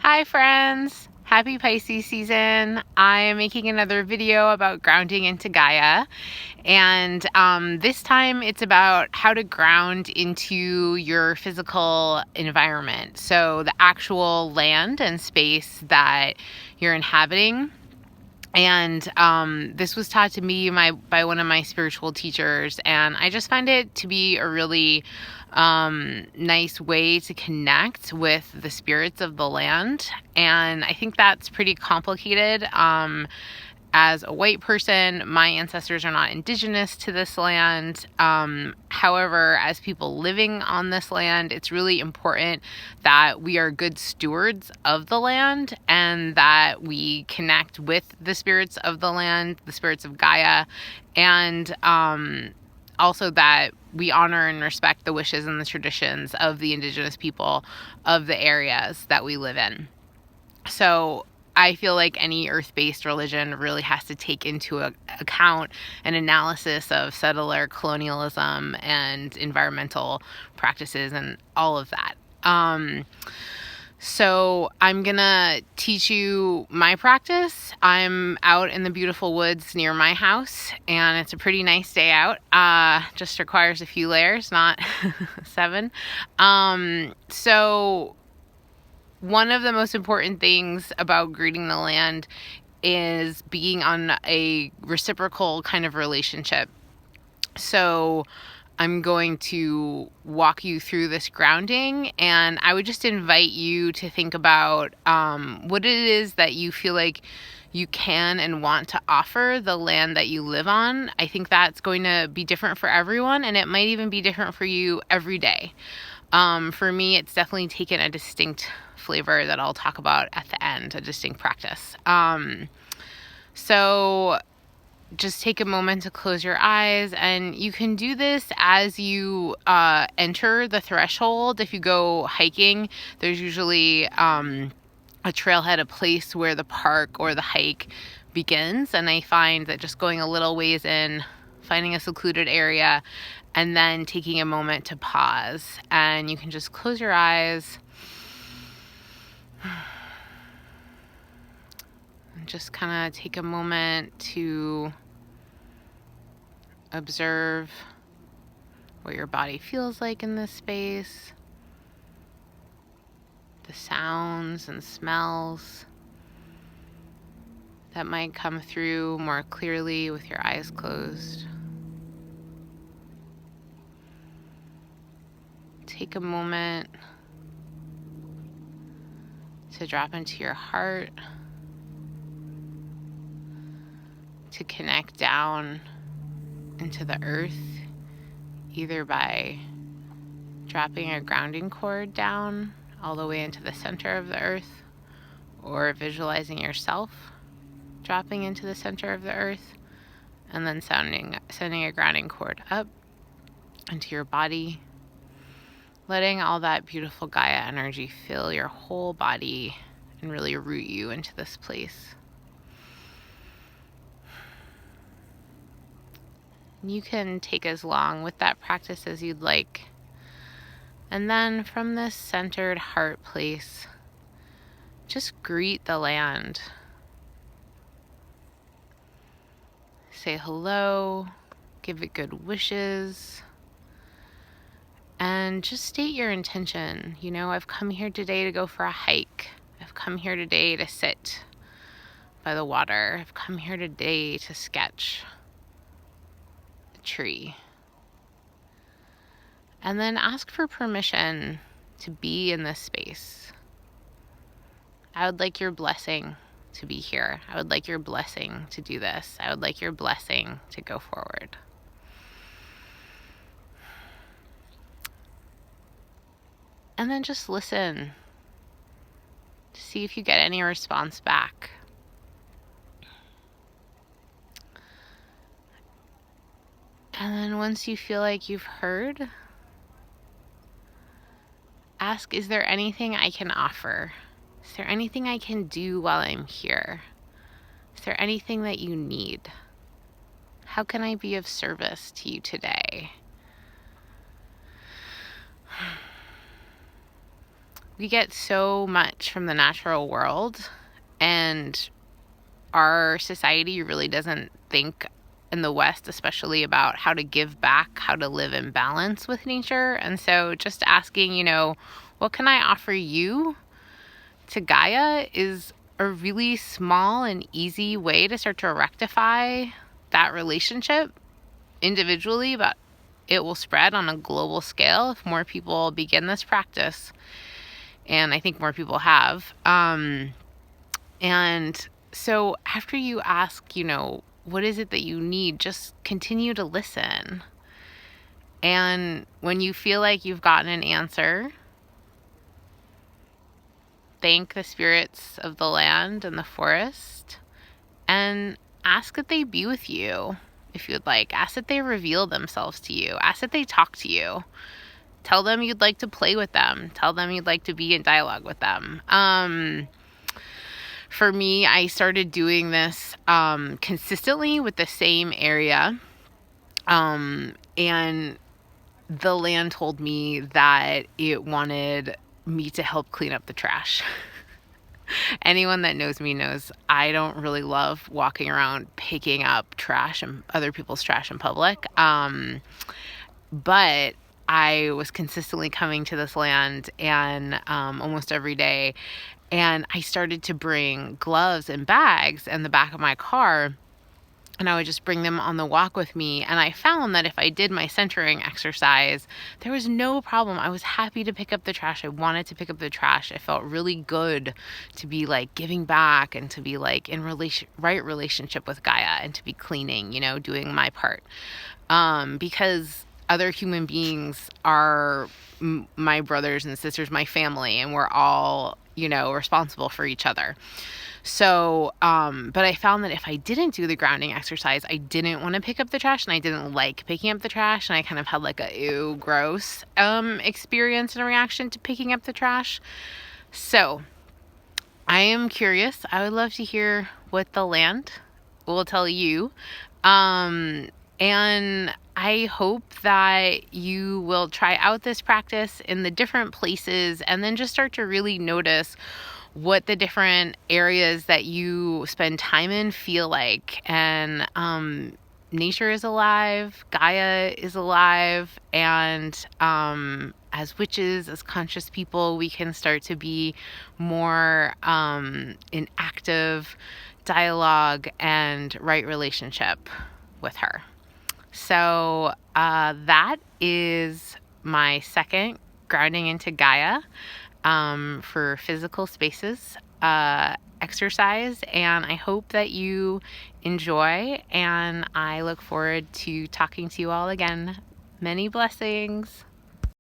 Hi friends! Happy Pisces season. I am making another video about grounding into Gaia, and this time it's about how to ground into your physical environment. So the actual land and space that you're inhabiting. And this was taught to me by one of my spiritual teachers, and I just find it to be a really nice way to connect with the spirits of the land. And I think that's pretty complicated. As a white person, my ancestors are not indigenous to this land. However, as people living on this land, it's really important that we are good stewards of the land and that we connect with the spirits of the land, the spirits of Gaia, and also that we honor and respect the wishes and the traditions of the indigenous people of the areas that we live in. So I feel like any earth-based religion really has to take into account an analysis of settler colonialism and environmental practices and all of that. So I'm gonna teach you my practice. I'm out in the beautiful woods near my house, and it's a pretty nice day out. Just requires a few layers, not 7. So one of the most important things about greeting the land is being on a reciprocal kind of relationship. So I'm going to walk you through this grounding, and I would just invite you to think about what it is that you feel like you can and want to offer the land that you live on. I think that's going to be different for everyone, and it might even be different for you every day. For me, it's definitely taken a distinct flavor that I'll talk about at the end, a distinct practice. So just take a moment to close your eyes, and you can do this as you enter the threshold. If you go hiking, there's usually a trailhead, a place where the park or the hike begins, and I find that just going a little ways in, finding a secluded area, and then taking a moment to pause, and you can just close your eyes and just kind of take a moment to observe what your body feels like in this space, the sounds and smells that might come through more clearly with your eyes closed. Take a moment to drop into your heart, to connect down into the earth, either by dropping a grounding cord down all the way into the center of the earth, or visualizing yourself dropping into the center of the earth, and then sending a grounding cord up into your body, letting all that beautiful Gaia energy fill your whole body and really root you into this place. You can take as long with that practice as you'd like. And then from this centered heart place, just greet the land. Say hello, give it good wishes, and just state your intention. You know, I've come here today to go for a hike. I've come here today to sit by the water. I've come here today to sketch a tree. And then ask for permission to be in this space. I would like your blessing to be here. I would like your blessing to do this. I would like your blessing to go forward. And then just listen to see if you get any response back. And then once you feel like you've heard, ask, is there anything I can offer? Is there anything I can do while I'm here? Is there anything that you need? How can I be of service to you today? we get so much from the natural world, and our society really doesn't think, in the West especially, about how to give back, how to live in balance with nature. And so just asking, what can I offer you to Gaia is a really small and easy way to start to rectify that relationship individually, but it will spread on a global scale if more people begin this practice. And I think more people have. And so after you ask, what is it that you need, just continue to listen. And when you feel like you've gotten an answer, thank the spirits of the land and the forest and ask that they be with you if you'd like. Ask that they reveal themselves to you. Ask that they talk to you. Tell them you'd like to play with them. Tell them you'd like to be in dialogue with them. For me, I started doing this consistently with the same area. And the land told me that it wanted me to help clean up the trash. Anyone that knows me knows I don't really love walking around picking up trash and other people's trash in public. But I was consistently coming to this land and almost every day. And I started to bring gloves and bags in the back of my car, and I would just bring them on the walk with me. And I found that if I did my centering exercise, there was no problem. I was happy to pick up the trash. I wanted to pick up the trash. I felt really good to be like giving back and to be like in right relationship with Gaia and to be cleaning, doing my part. Because other human beings are my brothers and sisters, my family, and we're all, responsible for each other. So, but I found that if I didn't do the grounding exercise, I didn't want to pick up the trash, and I didn't like picking up the trash, and I kind of had like a ew, gross experience and reaction to picking up the trash. So I am curious. I would love to hear what the land will tell you. And I hope that you will try out this practice in the different places and then just start to really notice what the different areas that you spend time in feel like. And nature is alive, Gaia is alive, and as witches, as conscious people, we can start to be more in active dialogue and right relationship with her. So that is my second grounding into Gaia for physical spaces exercise, and I hope that you enjoy, and I look forward to talking to you all again. Many blessings.